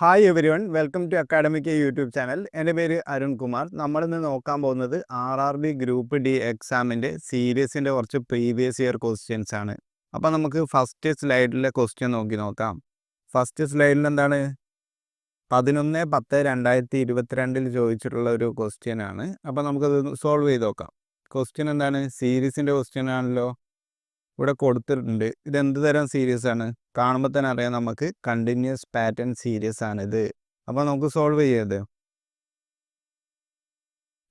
Hi every one, welcome two academic YouTube channel. എൻ്റെ പേര് അരുൺ കുമാർ. നമ്മളിന്ന് നോക്കാൻ പോകുന്നത് RRB ഗ്രൂപ്പ് ഡി എക്സാമിൻ്റെ സീരീസിൻ്റെ കുറച്ച് പ്രീവിയസ് ഇയർ ക്വസ്റ്റ്യൻസ് ആണ്. അപ്പോൾ നമുക്ക് ഫസ്റ്റ് സ്ലൈഡിലെ ക്വസ്റ്റ്യൻ നോക്കാം. ഫസ്റ്റ് സ്ലൈഡിൽ എന്താണ്? 11/10/2022 ചോദിച്ചിട്ടുള്ള ഒരു ക്വസ്റ്റ്യൻ ആണ്. അപ്പോൾ നമുക്കത് സോൾവ് ചെയ്ത് നോക്കാം. ക്വസ്റ്റ്യൻ എന്താണ്? സീരീസിൻ്റെ ക്വസ്റ്റ്യൻ ആണല്ലോ, ഇവിടെ കൊടുത്തിട്ടുണ്ട്. ഇതെന്ത് തരം സീരീസ് ആണ്? കാണുമ്പോൾ തന്നെ അറിയാം നമുക്ക് കണ്ടിന്യൂസ് പാറ്റേൺ സീരീസ് ആണിത്. അപ്പോൾ നമുക്ക് സോൾവ് ചെയ്യത്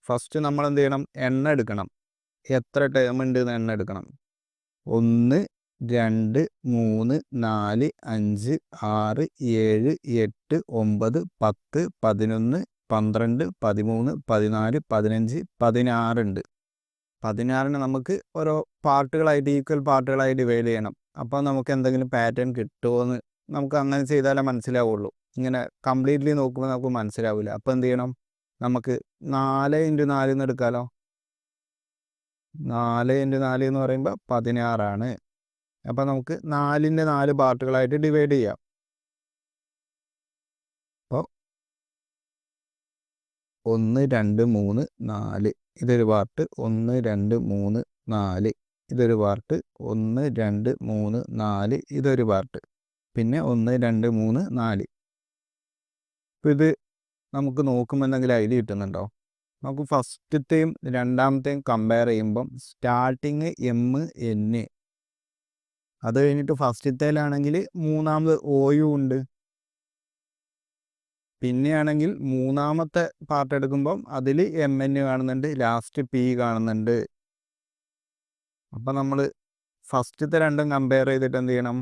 ഫസ്റ്റ് നമ്മൾ എന്ത് ചെയ്യണം? എണ്ണ എടുക്കണം. എത്ര ടേം ഉണ്ട് എന്ന് എണ്ണ എടുക്കണം. 1 2 3 4 5 6 7 8 9 10 11 12 13 14 15 16 ഉണ്ട്. 16ന് നമുക്ക് ഓരോ പാർട്ടുകളായിട്ട് ഈക്വൽ പാർട്ടുകളായി ഡിവൈഡ് ചെയ്യണം. അപ്പോൾ നമുക്ക് എന്തെങ്കിലും പാറ്റേൺ കിട്ടുമോ എന്ന് നമുക്ക് അങ്ങനെ ചെയ്താലേ മനസ്സിലാവുള്ളൂ. ഇങ്ങനെ കംപ്ലീറ്റ്ലി നോക്കുമ്പോൾ നമുക്ക് മനസ്സിലാവില്ല. അപ്പോൾ എന്ത് ചെയ്യണം? നമുക്ക് 4 × 4 എന്ന് എടുക്കാമല്ലോ. 4 × 4 എന്ന് പറയുമ്പോൾ 16 ആണ്. അപ്പോൾ നമുക്ക് 4ൻ്റെ 4 പാർട്ടുകളായിട്ട് ഡിവൈഡ് ചെയ്യാം. അപ്പോൾ 1 2 3 4 ഇതൊരു പാർട്ട്, 1 2 3 4 ഇതൊരു പാർട്ട്, 1 2 3 4 ഇതൊരു പാർട്ട്, പിന്നെ 1 2 3 4. അപ്പോൾ ഇത് നമുക്ക് നോക്കുമ്പോൾ എന്തെങ്കിലും ഐഡിയ കിട്ടുന്നുണ്ടോ? നമുക്ക് ഫസ്റ്റത്തെയും രണ്ടാമത്തെയും കമ്പയർ ചെയ്യുമ്പം സ്റ്റാർട്ടിങ് MN, അത് കഴിഞ്ഞിട്ട് ഫസ്റ്റത്തേലാണെങ്കിൽ മൂന്നാമത് OU ഉണ്ട്. പിന്നെയാണെങ്കിൽ മൂന്നാമത്തെ പാർട്ട് എടുക്കുമ്പം അതിൽ MN കാണുന്നുണ്ട്, ലാസ്റ്റ് P കാണുന്നുണ്ട്. അപ്പം നമ്മൾ ഫസ്റ്റത്തെ രണ്ടും കമ്പയർ ചെയ്തിട്ട് എന്ത് ചെയ്യണം?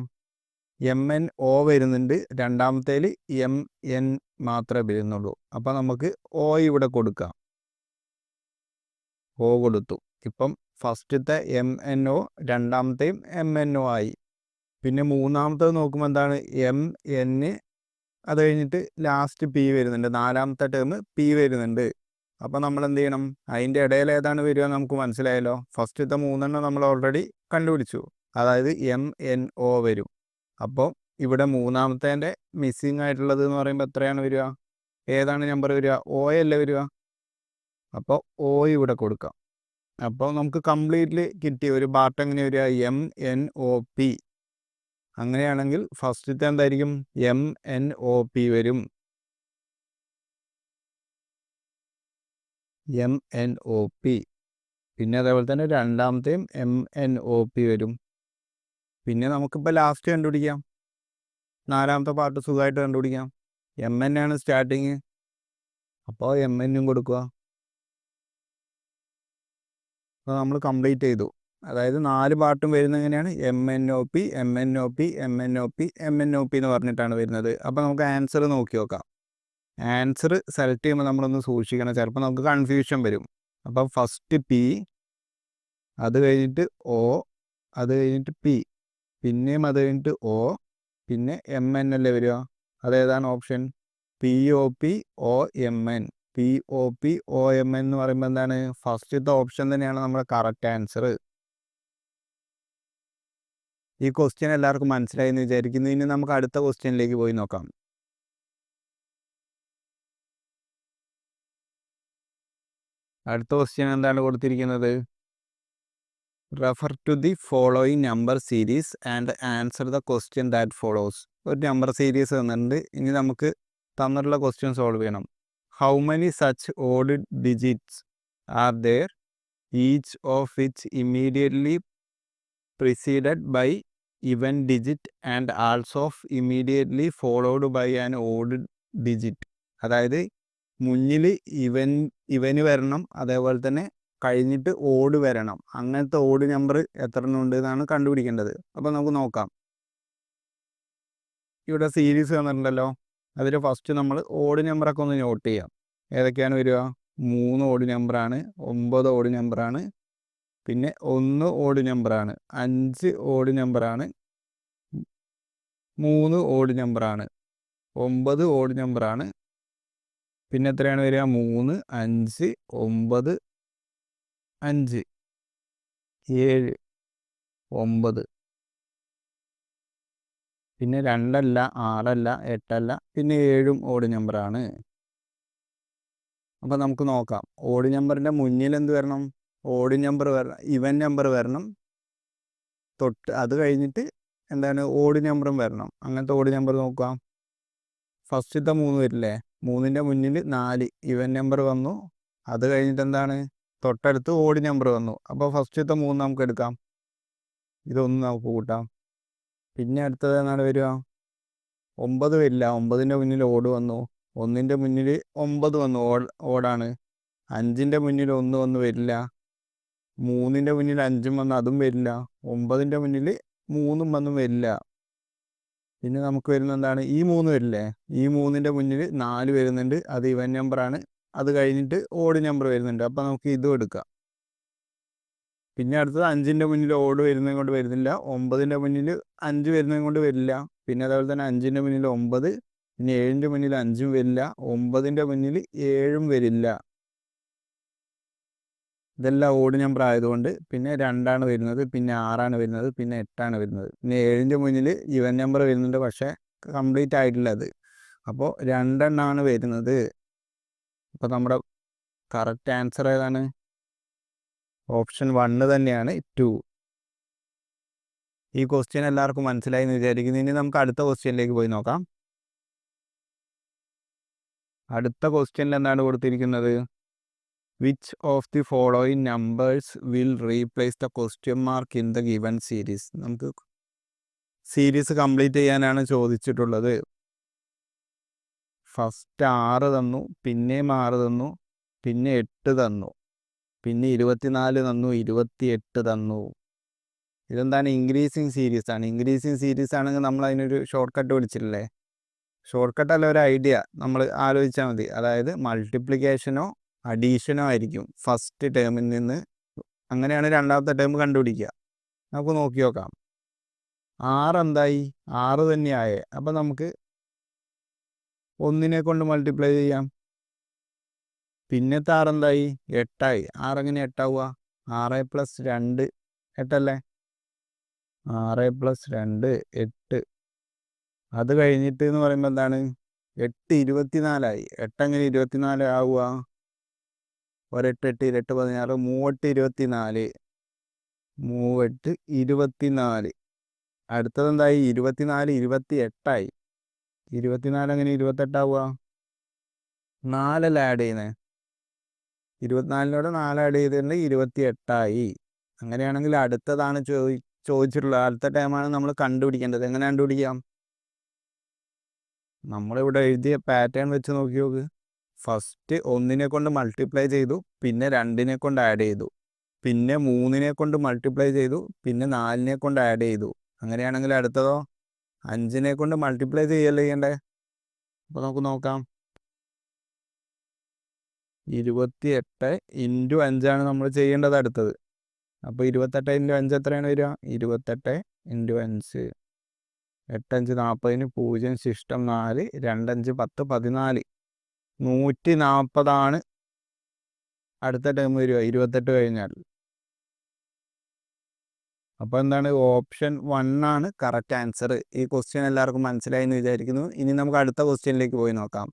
MNO വരുന്നുണ്ട്, രണ്ടാമത്തേൽ MN മാത്രമേ വരുന്നുള്ളൂ. അപ്പം നമുക്ക് O ഇവിടെ കൊടുക്കാം. O കൊടുത്തു. ഇപ്പം ഫസ്റ്റത്തെ MNO, രണ്ടാമത്തെയും MNO ആയി. പിന്നെ മൂന്നാമത്തത് നോക്കുമ്പോൾ എന്താണ്? MN, അത് കഴിഞ്ഞിട്ട് ലാസ്റ്റ് P വരുന്നുണ്ട്, നാലാമത്തെ ടേം P വരുന്നുണ്ട്. അപ്പോൾ നമ്മൾ എന്ത് ചെയ്യണം? അതിൻ്റെ ഇടയിൽ ഏതാണ് വരിക നമുക്ക് മനസ്സിലായല്ലോ. ഫസ്റ്റത്തെ 3 നമ്മൾ ഓൾറെഡി കണ്ടുപിടിച്ചു, അതായത് MNO വരും. അപ്പോൾ ഇവിടെ മൂന്നാമത്തേൻ്റെ മിസ്സിങ് ആയിട്ടുള്ളത് എന്ന് പറയുമ്പോൾ എത്രയാണ് വരിക? ഏതാണ് നമ്പർ വരിക? O അല്ലേ വരിക. അപ്പോൾ O ഇവിടെ കൊടുക്കാം. അപ്പോൾ നമുക്ക് കംപ്ലീറ്റ്ലി കിട്ടി. ഒരു പാർട്ട് എങ്ങനെ വരിക? MNOP. അങ്ങനെയാണെങ്കിൽ ഫസ്റ്റത്തെ എന്തായിരിക്കും? MNOP വരും. MNOP. പിന്നെ അതേപോലെ തന്നെ രണ്ടാമത്തെയും MNOP വരും. പിന്നെ നമുക്കിപ്പോൾ ലാസ്റ്റ് കണ്ടുപിടിക്കാം. നാലാമത്തെ പാർട്ട് സുഖമായിട്ട് കണ്ടുപിടിക്കാം. MN ആണ് സ്റ്റാർട്ടിങ്, അപ്പോൾ MN കൊടുക്കുക. അപ്പോൾ നമ്മൾ കംപ്ലീറ്റ് ചെയ്തു. അതായത് 4 പാർട്ടും വരുന്നത് എങ്ങനെയാണ്? MNOP MNOP MNOP MNOP എന്ന് പറഞ്ഞിട്ടാണ് വരുന്നത്. അപ്പോൾ നമുക്ക് ആൻസർ നോക്കി നോക്കാം. ആൻസർ സെലക്ട് ചെയ്യുമ്പോൾ നമ്മളൊന്ന് സൂക്ഷിക്കണം, ചിലപ്പോൾ നമുക്ക് കൺഫ്യൂഷൻ വരും. അപ്പോൾ ഫസ്റ്റ് P, അത് കഴിഞ്ഞിട്ട് O, അത് കഴിഞ്ഞിട്ട് P, പിന്നെയും അത് കഴിഞ്ഞിട്ട് O, പിന്നെ MN അല്ലേ വരിക. അതേതാണ് option? POP OMN. POP OMN എന്ന് പറയുമ്പോൾ എന്താണ്? ഫസ്റ്റത്തെ ഓപ്ഷൻ തന്നെയാണ് നമ്മുടെ കറക്റ്റ് ആൻസർ. ഈ ക്വസ്റ്റ്യൻ എല്ലാവർക്കും മനസ്സിലായി എന്ന് വിചാരിക്കുന്നു. ഇനി നമുക്ക് അടുത്ത ക്വസ്റ്റ്യനിലേക്ക് പോയി നോക്കാം. അടുത്ത ക്വസ്റ്റ്യൻ എന്താണ് കൊടുത്തിരിക്കുന്നത്? Refer to the following number series and answer the question that follows. ഒരു നമ്പർ സീരീസ് തന്നിട്ടുണ്ട്. ഇനി നമുക്ക് തന്നിട്ടുള്ള ക്വസ്റ്റ്യൻ സോൾവ് ചെയ്യണം. How many such odd digits are there, each of which immediately preceded by even digit and also immediately followed by an odd digit. അതായത് മുന്നിൽ ഇവന് വരണം, അതേപോലെ തന്നെ കഴിഞ്ഞിട്ട് ഓഡ് വരണം. അങ്ങനത്തെ ഓഡ് നമ്പർ എത്ര ഉണ്ട് എന്നാണ് കണ്ടുപിടിക്കേണ്ടത്. അപ്പോൾ നമുക്ക് നോക്കാം. ഇവിടെ സീരീസ് തന്നിട്ടുണ്ടല്ലോ, അതിൽ ഫസ്റ്റ് നമ്മൾ ഓഡ് നമ്പറൊക്കെ ഒന്ന് നോട്ട് ചെയ്യാം. ഏതൊക്കെയാണ് വരിക? 3 ഓഡ് നമ്പറാണ്, 9 ഓഡ് നമ്പറാണ്, പിന്നെ 1 ഓഡ് നമ്പറാണ്, 5 ഓഡ് നമ്പറാണ്, 3 ഓഡ് നമ്പറാണ്, 9 ഓഡ് നമ്പറാണ്, പിന്നെ എത്രയാണ് വരിക? 3 5 9 5 7 9, പിന്നെ 2 അല്ല, 6 അല്ല, 8 അല്ല, പിന്നെ 7 ഓഡ് നമ്പറാണ്. അപ്പോൾ നമുക്ക് നോക്കാം. ഓഡ് നമ്പറിൻ്റെ മുന്നിൽ എന്ത് വരണം? ഓഡ് നമ്പർ വരണം, ഇവൻ നമ്പർ വരണം. അത് കഴിഞ്ഞിട്ട് എന്താണ് ഓഡ് നമ്പറും വരണം. അങ്ങനത്തെ ഓഡ് നമ്പർ നോക്കാം. ഫസ്റ്റത്തെ 3 വരില്ലേ? 3ൻ്റെ മുന്നിൽ 4 ഇവൻ നമ്പർ വന്നു. അത് കഴിഞ്ഞിട്ട് എന്താണ്? തൊട്ടടുത്ത് ഓഡ് നമ്പർ വന്നു. അപ്പോൾ ഫസ്റ്റത്തെ 3 നമുക്ക് എടുക്കാം. ഇതൊന്ന് നമുക്ക് കൂട്ടാം. പിന്നെ അടുത്തത് എന്നാണ് വരിക? 9 വരില്ല. 9ൻ്റെ മുന്നിൽ ഓഡ് വന്നു. 1ൻ്റെ മുന്നിൽ 9 വന്നു, ഓടാണ്. 5ൻ്റെ മുന്നിൽ 1 വന്നു, വരില്ല. 3ൻ്റെ മുന്നിൽ 5 വന്നു, അതും വരില്ല. 9ൻ്റെ മുന്നിൽ 3 വന്നും വരില്ല. പിന്നെ നമുക്ക് വരുന്ന എന്താണ്? ഈ 3 വരില്ലേ? ഈ 3ൻ്റെ മുന്നിൽ 4 വരുന്നുണ്ട്, അത് ഇവൻ നമ്പറാണ്. അത് കഴിഞ്ഞിട്ട് ഓഡ് നമ്പർ വരുന്നുണ്ട്. അപ്പോൾ നമുക്ക് ഇതും എടുക്കാം. പിന്നെ അടുത്തത് 5ൻ്റെ മുന്നിൽ ഓഡ് വരുന്നത് കൊണ്ട് വരുന്നില്ല. 9ൻ്റെ മുന്നിൽ 5 വരുന്നത് കൊണ്ട് വരില്ല. പിന്നെ അതേപോലെ തന്നെ 5ൻ്റെ മുന്നിൽ 9, പിന്നെ 7ൻ്റെ മുന്നിൽ 5ഉം വരില്ല. 9ൻ്റെ മുന്നിൽ 7ഉം വരില്ല. ഇതെല്ലാം ഓഡ് നമ്പർ ആയതുകൊണ്ട് പിന്നെ 2 വരുന്നത്, പിന്നെ 6 വരുന്നത്, പിന്നെ 8 വരുന്നത്. പിന്നെ 7ൻ്റെ മുന്നിൽ ഇവൻ നമ്പർ വരുന്നുണ്ട്, പക്ഷേ കംപ്ലീറ്റ് ആയിട്ടില്ല അത്. അപ്പോൾ 2 വരുന്നത്. അപ്പോൾ നമ്മുടെ കറക്റ്റ് ആൻസർ ഏതാണ്? ഓപ്ഷൻ 1 തന്നെയാണ്, 2. ഈ ക്വസ്റ്റ്യൻ എല്ലാവർക്കും മനസ്സിലായി എന്ന് വിചാരിക്കുന്നു. ഇനി നമുക്ക് അടുത്ത ക്വസ്റ്റ്യനിലേക്ക് പോയി നോക്കാം. അടുത്ത ക്വസ്റ്റ്യനിൽ എന്താണ് കൊടുത്തിരിക്കുന്നത്? Which of the following numbers will replace the question mark in the given series? നമുക്ക് സീരീസ് കംപ്ലീറ്റ് ചെയ്യാനാണ് ചോദിച്ചിട്ടുള്ളത്. ഫസ്റ്റ് 6 തന്നു, പിന്നെയും 6 തന്നു, പിന്നെ 8 തന്നു, പിന്നെ 24 തന്നു, 28 തന്നു. ഇതെന്താണ്? ഇൻക്രീസിങ് സീരീസ് ആണ്. ഇൻക്രീസിങ് സീരീസ് ആണെങ്കിൽ നമ്മൾ അതിനൊരു ഷോർട്ട് കട്ട് വിളിച്ചിട്ടില്ലേ? ഷോർട്ട് കട്ട് അല്ല, ഒരു ഐഡിയ നമ്മൾ ആലോചിച്ചാൽ മതി. അതായത് മൾട്ടിപ്ലിക്കേഷനോ അഡീഷനോ ആയിരിക്കും ഫസ്റ്റ് ടേമിൽ നിന്ന്. അങ്ങനെയാണ് രണ്ടാമത്തെ ടേം കണ്ടുപിടിക്കുക. നമുക്ക് നോക്കി നോക്കാം. 6 എന്തായി? 6 തന്നെയായേ. അപ്പം നമുക്ക് 1നെ കൊണ്ട് മൾട്ടിപ്ലൈ ചെയ്യാം. പിന്നത്തെ 6 എന്തായി? 8 ആയി. 6 എങ്ങനെ 8 ആവുക? 6 + 2 8 അല്ലേ? 6 + 2 8. അത് കഴിഞ്ഞിട്ട് എന്ന് പറയുമ്പോൾ എന്താണ്? 8 24ആയി. 8 എങ്ങനെ 24 ആവുക? 1 8 8 8 16, 3 8 24, 3 24. അടുത്തത് എന്തായി? 24 28ആയി. 24 എങ്ങനെ 28 ആവുക? 4 അല്ലേ ആഡ് ചെയ്യുന്നത്? 24 4 ആഡ് ചെയ്തിട്ടുണ്ട്, 28ആയി. അങ്ങനെയാണെങ്കിൽ അടുത്തതാണ് ചോദിച്ചിട്ടുള്ളത്. അടുത്ത ടൈമാണ് നമ്മൾ കണ്ടുപിടിക്കേണ്ടത്. എങ്ങനെ കണ്ടുപിടിക്കാം? നമ്മളിവിടെ എഴുതിയ പാറ്റേൺ വെച്ച് നോക്കി നോക്ക്. ഫസ്റ്റ് 1നെ കൊണ്ട് മൾട്ടിപ്ലൈ ചെയ്തു, പിന്നെ 2നെ കൊണ്ട് ആഡ് ചെയ്തു, പിന്നെ 3നെ കൊണ്ട് മൾട്ടിപ്ലൈ ചെയ്തു, പിന്നെ 4നെ കൊണ്ട് ആഡ് ചെയ്തു. അങ്ങനെയാണെങ്കിൽ അടുത്തതോ? 5നെ കൊണ്ട് മൾട്ടിപ്ലൈ ചെയ്യല്ലേ ചെയ്യണ്ടേ? അപ്പോൾ നമുക്ക് നോക്കാം. 28 × 5 നമ്മൾ ചെയ്യേണ്ടത് അടുത്തത്. അപ്പോൾ 28 × 5 എത്രയാണ് വരിക? 28 × 5. 8 5 40, 0 ശിഷ്ടം 4, 2 5 10 14. 140 അടുത്ത ടേം വരിക 28 കഴിഞ്ഞാൽ. അപ്പോൾ എന്താണ്? ഓപ്ഷൻ 1 ആണ് കറക്റ്റ് ആൻസർ. ഈ ക്വസ്റ്റ്യൻ എല്ലാവർക്കും മനസ്സിലായി എന്ന് വിചാരിക്കുന്നു. ഇനി നമുക്ക് അടുത്ത ക്വസ്റ്റ്യനിലേക്ക് പോയി നോക്കാം.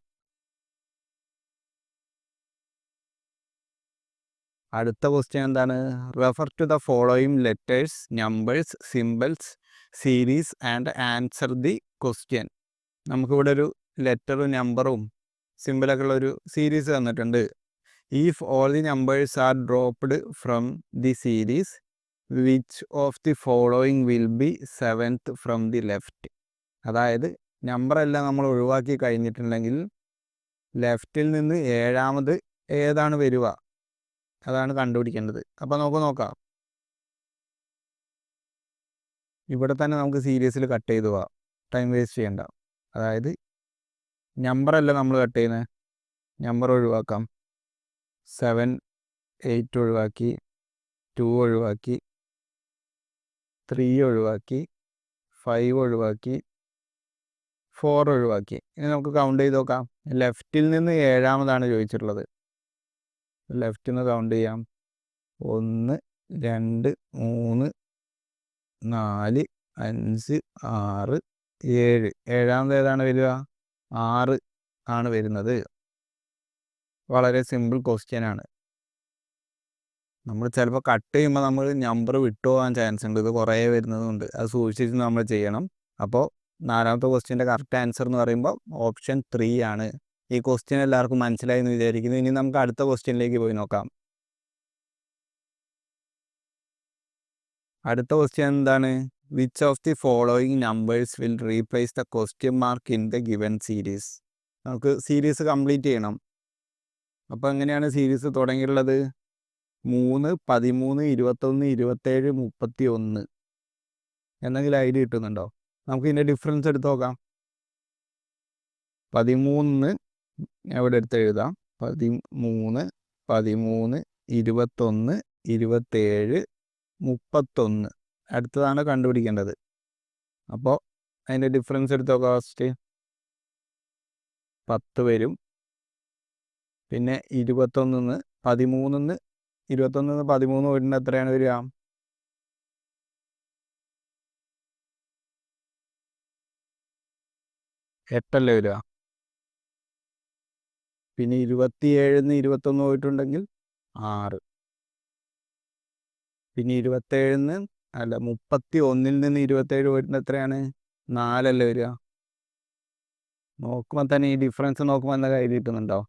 അടുത്ത ക്വസ്റ്റ്യൻ എന്താണ്? Refer to the following letters, numbers, symbols, series and answer the question. നമുക്കിവിടെ ഒരു ലെറ്ററും നമ്പറും സിമ്പിളൊക്കെ ഉള്ള ഒരു സീരീസ് തന്നിട്ടുണ്ട്. If all the numbers are dropped from the series, which of the following will be 7th from the left? അതായത് നമ്പറെല്ലാം നമ്മൾ ഒഴിവാക്കി കഴിഞ്ഞിട്ടുണ്ടെങ്കിൽ ലെഫ്റ്റിൽ നിന്ന് 7ാമത് ഏതാണ് വരിക? അതാണ് കണ്ടുപിടിക്കേണ്ടത്. അപ്പോൾ നമുക്ക് നോക്കാം. ഇവിടെ തന്നെ നമുക്ക് സീരീസിൽ കട്ട് ചെയ്ത് പോവാം, ടൈം വേസ്റ്റ് ചെയ്യണ്ട. അതായത് നമ്പറല്ല നമ്മൾ കട്ട് ചെയ്യുന്നത്, നമ്പർ ഒഴിവാക്കാം. 7 8 ഒഴിവാക്കി, 2 ഒഴിവാക്കി, 3 ഒഴിവാക്കി, 5 ഒഴിവാക്കി, 4 ഒഴിവാക്കി. ഇനി നമുക്ക് കൗണ്ട് ചെയ്ത് നോക്കാം. ലെഫ്റ്റിൽ നിന്ന് 7ാമതാണ് ചോദിച്ചിട്ടുള്ളത്. ലെഫ്റ്റിൽ നിന്ന് കൗണ്ട് ചെയ്യാം. 1 2 3 4 5 6 7. ഏഴാമത് ഏതാണ് വരിക? 6 ആണ് വരുന്നത്. വളരെ സിമ്പിൾ ക്വസ്റ്റ്യൻ ആണ്. നമ്മൾ ചിലപ്പോൾ കട്ട് ചെയ്യുമ്പോൾ നമ്മൾ നമ്പർ വിട്ടുപോകാൻ ചാൻസ് ഉണ്ട്. ഇത് കുറേ വരുന്നതുകൊണ്ട് അത് സൂക്ഷിച്ച് നമ്മൾ ചെയ്യണം. അപ്പോൾ 4ാമത്തെ ക്വസ്റ്റ്യൻ്റെ കറക്റ്റ് ആൻസർ എന്ന് പറയുമ്പോൾ ഓപ്ഷൻ 3 ആണ്. ഈ ക്വസ്റ്റ്യൻ എല്ലാവർക്കും മനസ്സിലായി എന്ന് വിചാരിക്കുന്നു. ഇനി നമുക്ക് അടുത്ത ക്വസ്റ്റ്യനിലേക്ക് പോയി നോക്കാം. അടുത്ത ക്വസ്റ്റ്യൻ എന്താണ്? Which of the following numbers will replace the question mark in the given series? നമുക്ക് സീരീസ് കംപ്ലീറ്റ് ചെയ്യണം. അപ്പോൾ എങ്ങനെയാണ് സീരീസ് തുടങ്ങിയിട്ടുള്ളത്? 3, 13, 21, 27, 31 എന്തെങ്കിലും ഐഡിയ കിട്ടുന്നുണ്ടോ? നമുക്ക് ഇതിൻ്റെ ഡിഫറൻസ് എടുത്ത് നോക്കാം. 13 എവിടെ എടുത്ത് എഴുതാം? 13, 13, 21, 27, 31 അടുത്തതാണ് കണ്ടുപിടിക്കേണ്ടത്. അപ്പോൾ അതിൻ്റെ ഡിഫറൻസ് എടുത്ത് നോക്കാം. ഫസ്റ്റ് 10 വരും. പിന്നെ 21 13 21 13 വരുന്നത് എത്രയാണ് വരിക? 8 അല്ലേ വരിക? പിന്നെ 27 21 പോയിട്ടുണ്ടെങ്കിൽ 6. പിന്നെ 27 അല്ല 31 27 പോയിട്ട് എത്രയാണ്? 4 അല്ലേ വരിക? നോക്കുമ്പോൾ തന്നെ ഈ ഡിഫറൻസ് നോക്കുമ്പോൾ എന്താ കയ്യിൽ കിട്ടുന്നുണ്ടോ?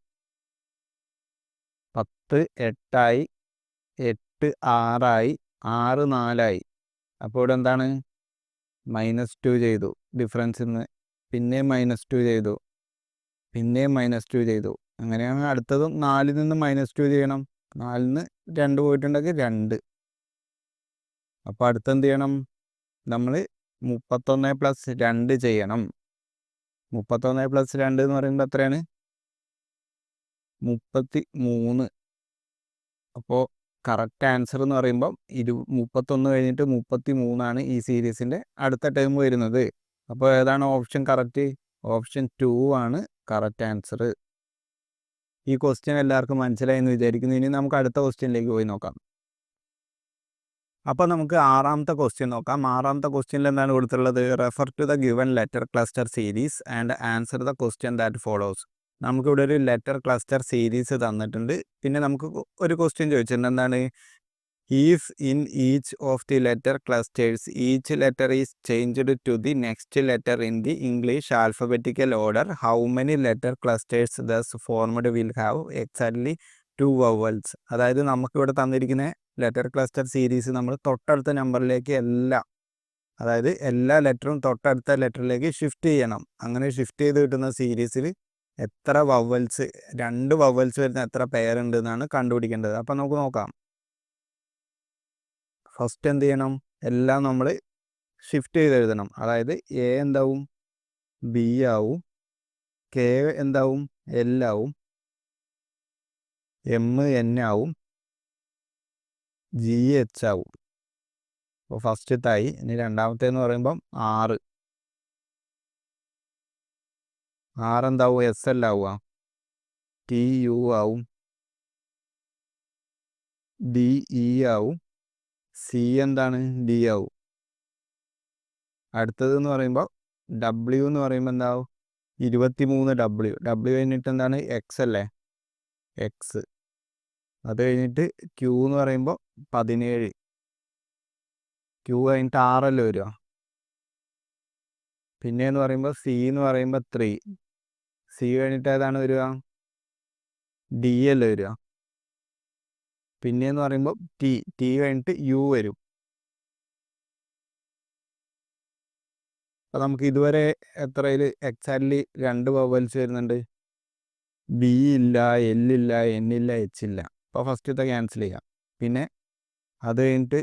10 8 8 6 6 4. അപ്പോൾ ഇവിടെ എന്താണ്? -2 ചെയ്തു ഡിഫറൻസിൽ നിന്ന്. പിന്നെയും -2 ചെയ്തു. പിന്നെയും -2 ചെയ്തു. അങ്ങനെയാണ് അടുത്തതും 4 നിന്ന് -2 ചെയ്യണം. 4 നിന്ന് 2 പോയിട്ടുണ്ടെങ്കിൽ 2. അപ്പോൾ അടുത്തെന്ത് ചെയ്യണം? നമ്മൾ 31 + 2 ചെയ്യണം. 31 + 2 എന്ന് പറയുമ്പോൾ എത്രയാണ്? 33. അപ്പോൾ കറക്റ്റ് ആൻസർ എന്ന് പറയുമ്പം 31 കഴിഞ്ഞിട്ട് 33 ആണ് ഈ സീരീസിൻ്റെ അടുത്ത ടൈം വരുന്നത്. അപ്പോൾ ഏതാണ് ഓപ്ഷൻ കറക്റ്റ്? ഓപ്ഷൻ 2 ആണ് കറക്റ്റ് ആൻസർ. ഈ ക്വസ്റ്റ്യൻ എല്ലാവർക്കും മനസ്സിലായി എന്ന് വിചാരിക്കുന്നു. ഇനി നമുക്ക് അടുത്ത ക്വസ്റ്റ്യനിലേക്ക് പോയി നോക്കാം. അപ്പോൾ നമുക്ക് 6ാമത്തെ ക്വസ്റ്റ്യൻ നോക്കാം. 6ാമത്തെ ക്വസ്റ്റ്യനിൽ എന്താണ് കൊടുത്തിട്ടുള്ളത്? Refer to the given letter cluster series and answer the question that follows. നമുക്കിവിടെ ഒരു ലെറ്റർ ക്ലസ്റ്റർ സീരീസ് തന്നിട്ടുണ്ട്. പിന്നെ നമുക്ക് ഒരു ക്വസ്റ്റ്യൻ ചോദിച്ചിട്ടുണ്ട്. എന്താണ്? If in each of the letter clusters each letter is changed to the next letter in the English alphabetical order, how many letter clusters thus formed will have exactly 2 vowels? അതായത് നമുക്കിവിടെ തന്നിരിക്കുന്ന letter cluster series നമ്മൾ തൊട്ടടുത്ത നമ്പറിലേക്ക് അതായത് എല്ലാ ലെറ്ററും തൊട്ടടുത്ത ലെറ്ററിലേക്ക് shift ചെയ്യണം. അങ്ങനെ ഷിഫ്റ്റ് ചെയ്ത് കിട്ടുന്ന സീരീസിൽ എത്ര വവൽസ്, 2 വവൽസ് വരുന്ന എത്ര പേരുണ്ട് എന്നാണ് കണ്ടുപിടിക്കേണ്ടത്. അപ്പം നമുക്ക് നോക്കാം. ഫസ്റ്റ് എന്ത് ചെയ്യണം? എല്ലാം നമ്മൾ ഷിഫ്റ്റ് ചെയ്ത് എഴുതണം. അതായത് എ എന്താവും? ബി ആവും. കെ എന്താവും? എൽ ആവും. എം എൻ ആവും. ജി എച്ച് ആവും. അപ്പോൾ ഫസ്റ്റത്തായി. ഇനി രണ്ടാമത്തേന്ന് പറയുമ്പം 6 എന്താവും? എസ് എൽ ആവുക. ടി യു ആവും. ഡി ഇ ആവും. സി എന്താണ്? ഡി ആവും. അടുത്തതെന്ന് പറയുമ്പോൾ ഡബ്ല്യു എന്ന് പറയുമ്പോൾ എന്താവും? 23 ഡബ്ല്യു കഴിഞ്ഞിട്ട് എന്താണ്? എക്സ് അല്ലേ? എക്സ്. അത് കഴിഞ്ഞിട്ട് ക്യൂ എന്ന് പറയുമ്പോൾ 17. ക്യൂ കഴിഞ്ഞിട്ട് 6 അല്ലേ വരിക? പിന്നെ എന്ന് പറയുമ്പോൾ സി എന്ന് പറയുമ്പോൾ 3. സി കഴിഞ്ഞിട്ട് ഏതാണ് വരിക? ഡി അല്ലേ വരിക? പിന്നെ എന്ന് പറയുമ്പോൾ ടി കഴിഞ്ഞിട്ട് യു വരും. അപ്പോൾ നമുക്ക് ഇതുവരെ എത്രയിൽ എക്സാക്ട്ലി 2 വവൽസ് വരുന്നുണ്ട്? ബി ഇല്ല, എൽ ഇല്ല, എൻ ഇല്ല, എച്ച് ഇല്ല. അപ്പോൾ ഫസ്റ്റത്തെ ക്യാൻസൽ ചെയ്യാം. പിന്നെ അത് കഴിഞ്ഞിട്ട്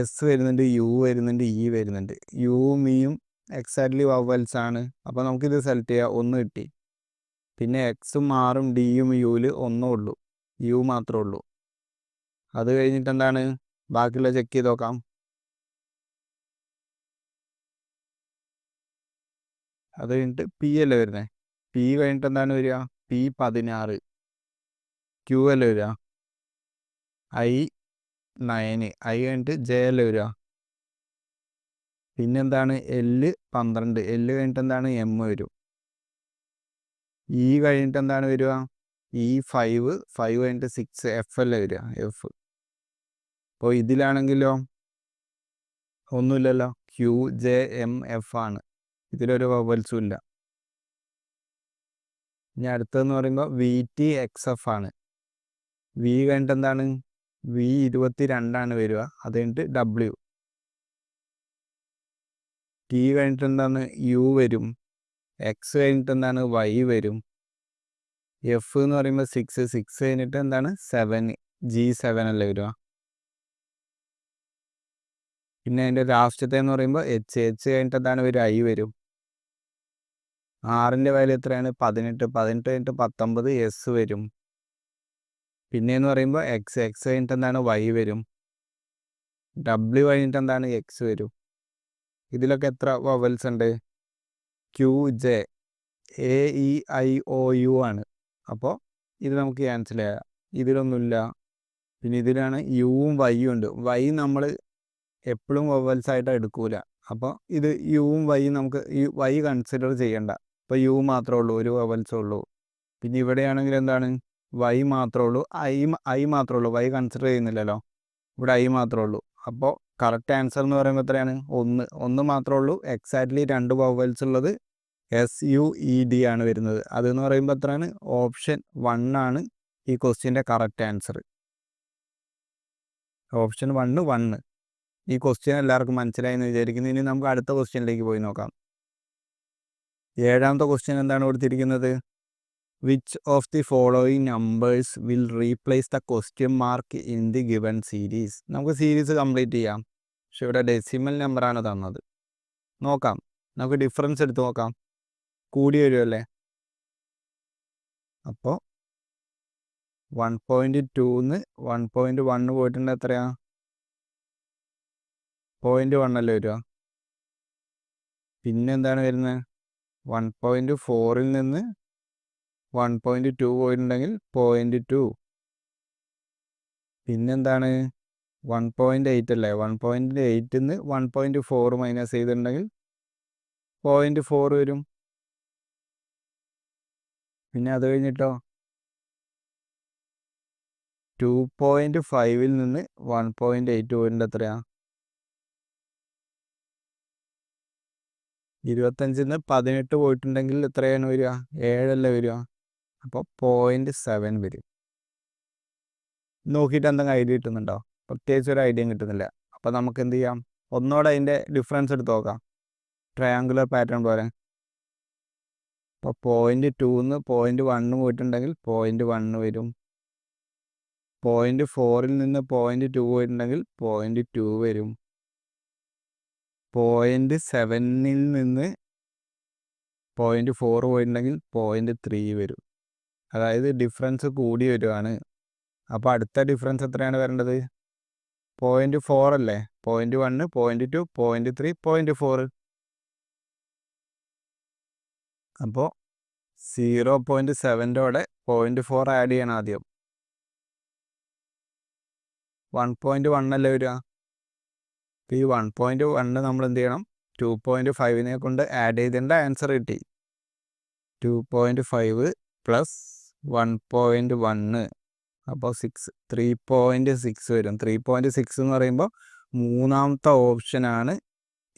എസ് വരുന്നുണ്ട്, യു വരുന്നുണ്ട്, ഇ വരുന്നുണ്ട്. യുവും ഇയും എക്സാക്ട്ലി വവൽസ് ആണ്. അപ്പോൾ നമുക്കിത് സെലക്ട് ചെയ്യാം. 1 കിട്ടി. പിന്നെ എക്സും ആറും ഡിയും യുവിൽ 1 ഉള്ളൂ, യു മാത്രമേ ഉള്ളൂ. അത് കഴിഞ്ഞിട്ട് എന്താണ്? ബാക്കിയുള്ള ചെക്ക് ചെയ്ത് നോക്കാം. അത് കഴിഞ്ഞിട്ട് പി അല്ലേ വരുന്നത്? പി കഴിഞ്ഞിട്ട് എന്താണ് വരിക? പി 16. ക്യൂ അല്ലേ വരിക? ഐ 9. ഐ കഴിഞ്ഞിട്ട് ജെ അല്ലേ വരിക? പിന്നെന്താണ് L 12, L കഴിഞ്ഞിട്ട് എന്താണ് M വരും. E കഴിഞ്ഞിട്ട് എന്താണ് വരിക E 5 കഴിഞ്ഞിട്ട് 6 F അല്ലേ വരിക F. അപ്പോൾ ഇതിലാണെങ്കിലോ ഒന്നുമില്ലല്ലോ, QJMF ആണ്, ഇതിലൊരു വവൽസും ഇല്ല. ഇനി അടുത്തതെന്ന് പറയുമ്പോൾ VTXF ആണ്. V കഴിഞ്ഞിട്ട് എന്താണ് V22 വരിക, അത് കഴിഞ്ഞിട്ട് W. T കഴിഞ്ഞിട്ട് എന്താണ് U വരും. X കഴിഞ്ഞിട്ട് എന്താണ് Y വരും. F എന്ന് പറയുമ്പോൾ 6 കഴിഞ്ഞിട്ട് എന്താണ് 7 G7 അല്ലേ വരിക. പിന്നെ അതിൻ്റെ ലാസ്റ്റത്തെ എന്ന് പറയുമ്പോൾ H കഴിഞ്ഞിട്ട് എന്താണ് വരിക I വരും. R വാല്യൂ എത്രയാണ് 18 കഴിഞ്ഞിട്ട് 19 S വരും. പിന്നെയെന്ന് പറയുമ്പോൾ X കഴിഞ്ഞിട്ട് എന്താണ് Y വരും. W കഴിഞ്ഞിട്ട് എന്താണ് X വരും. ഇതിലൊക്കെ എത്ര വവൽസ് ഉണ്ട്? QJ AEIOU ആണ്. അപ്പോൾ ഇത് നമുക്ക് ക്യാൻസൽ ചെയ്യാം, ഇതിലൊന്നുമില്ല. പിന്നെ ഇതിലാണ് യുവും വൈയും ഉണ്ട്. വൈ നമ്മൾ എപ്പോഴും വവൽസ് ആയിട്ട് എടുക്കൂല. അപ്പോൾ ഇത് യുവും വൈയും നമുക്ക് ഈ വൈ കൺസിഡർ ചെയ്യണ്ട. ഇപ്പോൾ യു മാത്രമേ ഉള്ളൂ, ഒരു വവൽസേ ഉള്ളൂ. പിന്നെ ഇവിടെയാണെങ്കിൽ എന്താണ് വൈ മാത്രമേ ഉള്ളൂ, ഐ മാത്രമേ ഉള്ളൂ, വൈ കൺസിഡർ ചെയ്യുന്നില്ലല്ലോ, ഇവിടെ ഐ മാത്രമേ ഉള്ളൂ. അപ്പോൾ കറക്റ്റ് ആൻസർ എന്ന് പറയുമ്പോൾ എത്രയാണ്? 1 മാത്രമേ ഉള്ളൂ. എക്സാക്ട്ലി 2 വവൽസ് ഉള്ളത് SUED ആണ് വരുന്നത്. അതെന്ന് പറയുമ്പോൾ എത്രയാണ്? ഓപ്ഷൻ 1 ആണ് ഈ ക്വസ്റ്റ്യൻ്റെ കറക്റ്റ് ആൻസർ. ഓപ്ഷൻ 1. ഈ ക്വസ്റ്റ്യൻ എല്ലാവർക്കും മനസ്സിലായി എന്ന് വിചാരിക്കുന്നു. ഇനി നമുക്ക് അടുത്ത ക്വസ്റ്റ്യനിലേക്ക് പോയി നോക്കാം. 7ാമത്തെ ക്വസ്റ്റ്യൻ എന്താണ് കൊടുത്തിരിക്കുന്നത്? Which of the following numbers will replace the question mark in the given series? നമുക്ക് സീരീസ് കംപ്ലീറ്റ് ചെയ്യാം, പക്ഷെ ഇവിടെ ഡെസിമൽ നമ്പറാണ് തന്നത്. നോക്കാം, നമുക്ക് ഡിഫറൻസ് എടുത്ത് നോക്കാം. കൂടി വരുമല്ലേ, അപ്പോൾ 1.2ന്ന് 1.1 പോയിട്ടുണ്ട്, എത്രയാ? 0.1 അല്ലേ വരിക. പിന്നെ എന്താണ് വരുന്നത്? 1.4ൽ നിന്ന് 1.2 പോയിട്ടുണ്ടെങ്കിൽ 0.2. പിന്നെന്താണ് 1.8 അല്ലേ, 1.8ന്ന് 1.4 മൈനസ് ചെയ്തിട്ടുണ്ടെങ്കിൽ 0.4 വരും. പിന്നെ അത് കഴിഞ്ഞിട്ടോ 2.5ൽ നിന്ന് 1.8 പോയിട്ടുണ്ട്, എത്രയാ? 25ന്ന് 18 പോയിട്ടുണ്ടെങ്കിൽ എത്രയാണ് വരിക? 7 അല്ലേ വരിക. അപ്പോൾ 0.7 വരും. നോക്കിയിട്ട് എന്തെങ്കിലും ഐഡിയ കിട്ടുന്നുണ്ടോ? പ്രത്യേകിച്ച് ഒരു ഐഡിയയും കിട്ടുന്നില്ല. അപ്പോൾ നമുക്ക് എന്ത് ചെയ്യാം, ഒന്നോടെ അതിൻ്റെ ഡിഫറൻസ് എടുത്ത് നോക്കാം, ട്രയാങ്കുലർ പാറ്റേൺ പോലെ. അപ്പോൾ 0.2ന്ന് 0.1 പോയിട്ടുണ്ടെങ്കിൽ 0.1 വരും. 0.4ൽ നിന്ന് 0.2 പോയിട്ടുണ്ടെങ്കിൽ 0.2 വരും. 0.7ൽ നിന്ന് 0.4 പോയിട്ടുണ്ടെങ്കിൽ 0.3 വരും. അതായത് ഡിഫറൻസ് കൂടി വരുവാണ്. അപ്പോൾ അടുത്ത ഡിഫറൻസ് എത്രയാണ് വരേണ്ടത്? 0.4 അല്ലേ. 0.1, 0.2, 0.3, 0.4. അപ്പോൾ 0.7ൻ്റെ 0.4 ആഡ് ചെയ്യണം ആദ്യം. 1.1 അല്ലേ വരിക. അപ്പോൾ ഈ 1.1 നമ്മൾ എന്ത് ചെയ്യണം? 2.5നെ കൊണ്ട് ആഡ് ചെയ്തേണ്ട ആൻസർ കിട്ടി. 2.5 പ്ലസ് 1.1, അപ്പോൾ 3.6 വരും. 3.6 എന്ന് പറയുമ്പോൾ 3ാമത്തെ ഓപ്ഷനാണ്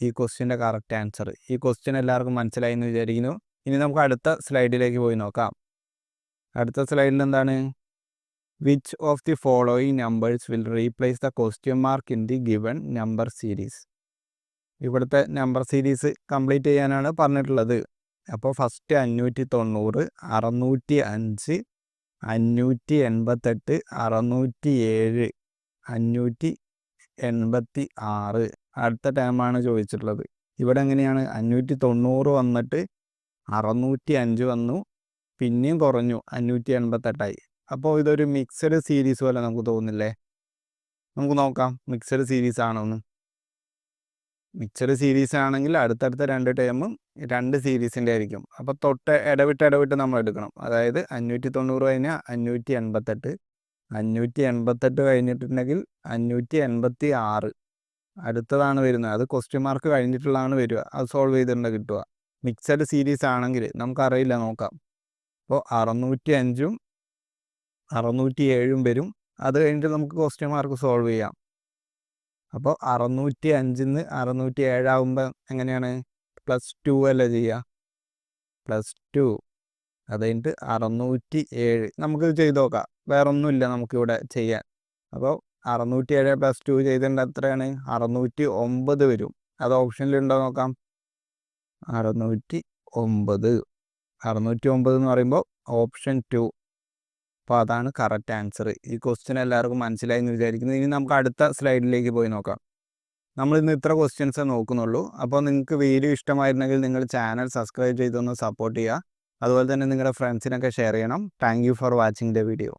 ഈ ക്വസ്റ്റ്യൻ്റെ കറക്റ്റ് ആൻസർ. ഈ ക്വസ്റ്റ്യൻ എല്ലാവർക്കും മനസ്സിലായി എന്ന് വിചാരിക്കുന്നു. ഇനി നമുക്ക് അടുത്ത സ്ലൈഡിലേക്ക് പോയി നോക്കാം. അടുത്ത സ്ലൈഡിൽ എന്താണ്? Which of the following numbers will replace the question mark in the given number series? ഇവിടുത്തെ നമ്പർ സീരീസ് കംപ്ലീറ്റ് ചെയ്യാനാണ് പറഞ്ഞിട്ടുള്ളത്. അപ്പോൾ ഫസ്റ്റ് 590, 605, 588, 607, 586. അടുത്ത ടേമാണ് ചോദിച്ചിട്ടുള്ളത്. ഇവിടെ എങ്ങനെയാണ്? 590 വന്നിട്ട് 605 വന്നു, പിന്നെയും കുറഞ്ഞു 588ആയി. അപ്പോൾ ഇതൊരു മിക്സഡ് സീരീസ് പോലെ നമുക്ക് തോന്നുന്നില്ലേ? നമുക്ക് നോക്കാം മിക്സഡ് സീരീസ് ആണോ എന്ന്. മിക്സഡ് സീരീസ് ആണെങ്കിൽ അടുത്തടുത്ത 2 ടേമും 2 സീരീസിൻ്റെ ആയിരിക്കും. അപ്പോൾ ഇടവിട്ട് നമ്മൾ എടുക്കണം. അതായത് 590 കഴിഞ്ഞാൽ 588, 588 കഴിഞ്ഞിട്ടുണ്ടെങ്കിൽ 586, അടുത്തതാണ് വരുന്നത്. അത് ക്വസ്റ്റ്യൻ മാർക്ക് കഴിഞ്ഞിട്ടുള്ളതാണ് വരിക. അത് സോൾവ് ചെയ്തിട്ടുണ്ട് കിട്ടുക. മിക്സഡ് സീരീസ് ആണെങ്കിൽ നമുക്കറിയില്ല, നോക്കാം. അപ്പോൾ 605ഉം 607ഉം വരും. അത് കഴിഞ്ഞിട്ട് നമുക്ക് ക്വസ്റ്റ്യൻ മാർക്ക് സോൾവ് ചെയ്യാം. അപ്പോൾ 605 607 ആകുമ്പോൾ എങ്ങനെയാണ്, +2 അല്ലേ ചെയ്യുക, +2. അത് കഴിഞ്ഞിട്ട് 607 നമുക്ക് ചെയ്ത് നോക്കാം. വേറെ ഒന്നുമില്ല നമുക്കിവിടെ ചെയ്യാൻ. അപ്പോൾ 607 +2 ചെയ്തിട്ടുണ്ട് എത്രയാണ്, 609 വരും. അത് ഓപ്ഷനിലുണ്ടോ നോക്കാം. 609 എന്ന് പറയുമ്പോൾ ഓപ്ഷൻ 2. അപ്പോൾ അതാണ് കറക്റ്റ് ആൻസർ. ഈ ക്വസ്റ്റ്യൻ എല്ലാവർക്കും മനസ്സിലായി എന്ന് വിചാരിക്കുന്നു. ഇനി നമുക്ക് അടുത്ത സ്ലൈഡിലേക്ക് പോയി നോക്കാം. നമ്മളിന്ന് ഇത്ര ക്വസ്റ്റ്യൻസേ നോക്കുന്നുള്ളൂ. അപ്പോൾ നിങ്ങൾക്ക് വീഡിയോ ഇഷ്ടമായിരുന്നെങ്കിൽ നിങ്ങൾ ചാനൽ സബ്സ്ക്രൈബ് ചെയ്തൊന്ന് സപ്പോർട്ട് ചെയ്യുക. അതുപോലെ തന്നെ നിങ്ങളുടെ ഫ്രണ്ട്സിനൊക്കെ ഷെയർ ചെയ്യണം. Thank you for watching the video.